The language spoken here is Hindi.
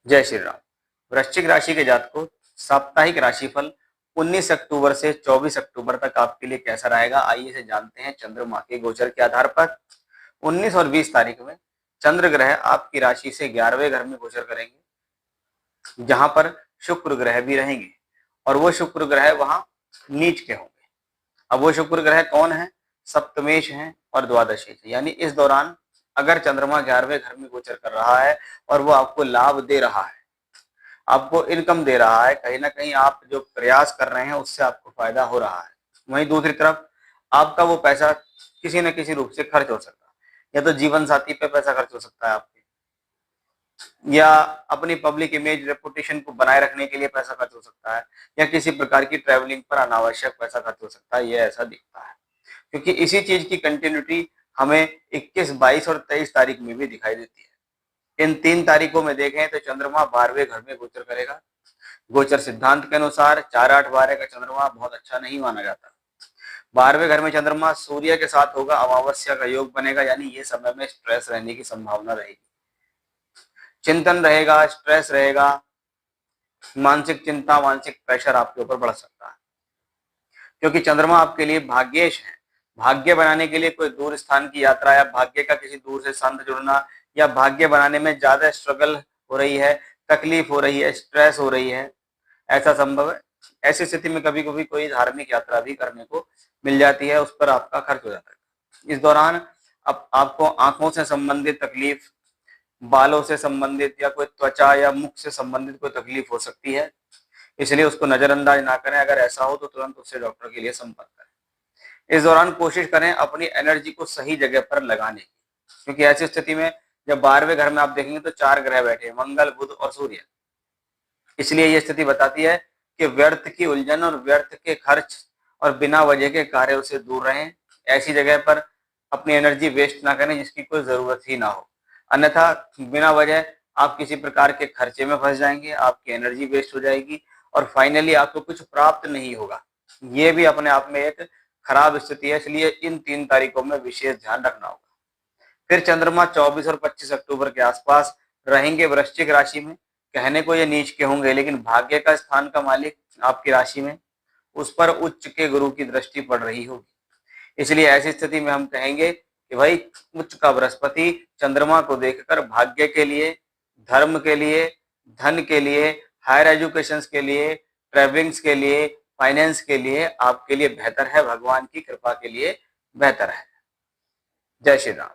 जय श्री राम। वृश्चिक राशि के जातकों, साप्ताहिक राशिफल 19 अक्टूबर से 24 अक्टूबर तक आपके लिए कैसा रहेगा, आइए से जानते हैं चंद्रमा के गोचर के आधार पर। 19 और 20 तारीख में चंद्र ग्रह आपकी राशि से 11वें घर में गोचर करेंगे, जहां पर शुक्र ग्रह भी रहेंगे और वो शुक्र ग्रह वहां नीच के होंगे। अब वो शुक्र ग्रह कौन है? सप्तमेश हैं और द्वादशेश, यानी इस दौरान अगर चंद्रमा 11वें घर में गोचर कर रहा है और वो आपको लाभ दे रहा है, आपको इनकम दे रहा है, कहीं ना कहीं आप जो प्रयास कर रहे हैं उससे आपको फायदा हो रहा है। वहीं दूसरी तरफ आपका वो पैसा किसी न किसी रूप से खर्च हो सकता है, या तो जीवन साथी पे पैसा खर्च हो सकता है आपके, या अपनी पब्लिक इमेज रेपुटेशन को बनाए रखने के लिए पैसा खर्च हो सकता है, या किसी प्रकार की ट्रैवलिंग पर अनावश्यक पैसा खर्च हो सकता है। ये ऐसा दिखता है क्योंकि इसी चीज की कंटिन्यूटी हमें 21, 22 और 23 तारीख में भी दिखाई देती है। इन 3 तारीखों में देखें तो चंद्रमा 12वें घर में गोचर करेगा। गोचर सिद्धांत के अनुसार 4, 8, 12 का चंद्रमा बहुत अच्छा नहीं माना जाता। 12वें घर में चंद्रमा सूर्य के साथ होगा, अमावस्या का योग बनेगा, यानी ये समय में स्ट्रेस रहने की संभावना रहेगी, चिंतन रहेगा, स्ट्रेस रहेगा, मानसिक चिंता, मानसिक प्रेशर आपके ऊपर बढ़ सकता है क्योंकि चंद्रमा आपके लिए भाग्येश है। भाग्य बनाने के लिए कोई दूर स्थान की यात्रा या भाग्य का किसी दूर से संत जुड़ना, या भाग्य बनाने में ज्यादा स्ट्रगल हो रही है, तकलीफ हो रही है, स्ट्रेस हो रही है, ऐसा संभव है। ऐसी स्थिति में कभी कभी कोई धार्मिक यात्रा भी करने को मिल जाती है, उस पर आपका खर्च हो जाता है। इस दौरान अब आपको आंखों से संबंधित तकलीफ, बालों से संबंधित या कोई त्वचा या मुख से संबंधित कोई तकलीफ हो सकती है, इसलिए उसको नजरअंदाज ना करें। अगर ऐसा हो तो तुरंत उससे डॉक्टर के लिए संपर्क करें। इस दौरान कोशिश करें अपनी एनर्जी को सही जगह पर लगाने की, क्योंकि ऐसी स्थिति में जब 12वें घर में आप देखेंगे तो 4 ग्रह बैठे हैं, मंगल, बुध और सूर्य। इसलिए ये स्थिति बताती है कि व्यर्थ की उलझन और व्यर्थ के खर्च और बिना वजह के कार्यों से दूर रहें। ऐसी जगह पर अपनी एनर्जी वेस्ट ना करें जिसकी कोई जरूरत ही ना हो, अन्यथा बिना वजह आप किसी प्रकार के खर्चे में फंस जाएंगे, आपकी एनर्जी वेस्ट हो जाएगी और फाइनली आपको कुछ प्राप्त नहीं होगा। ये भी अपने आप में एक खराब स्थिति है, इसलिए इन 3 तारीखों में विशेष ध्यान रखना होगा। फिर चंद्रमा 24 और 25 अक्टूबर के आसपास रहेंगे वृश्चिक राशि में। कहने को ये नीच के होंगे, लेकिन भाग्य का स्थान का मालिक आपकी राशि में, उस पर उच्च के गुरु की दृष्टि पड़ रही होगी। इसलिए ऐसी स्थिति में हम कहेंगे कि भाई उच्च का बृहस्पति चंद्रमा को देखकर भाग्य के लिए, धर्म के लिए, धन के लिए, हायर एजुकेशन के लिए, ट्रेवलिंग्स के लिए, फाइनेंस के लिए आपके लिए बेहतर है, भगवान की कृपा के लिए बेहतर है। जय श्री राम।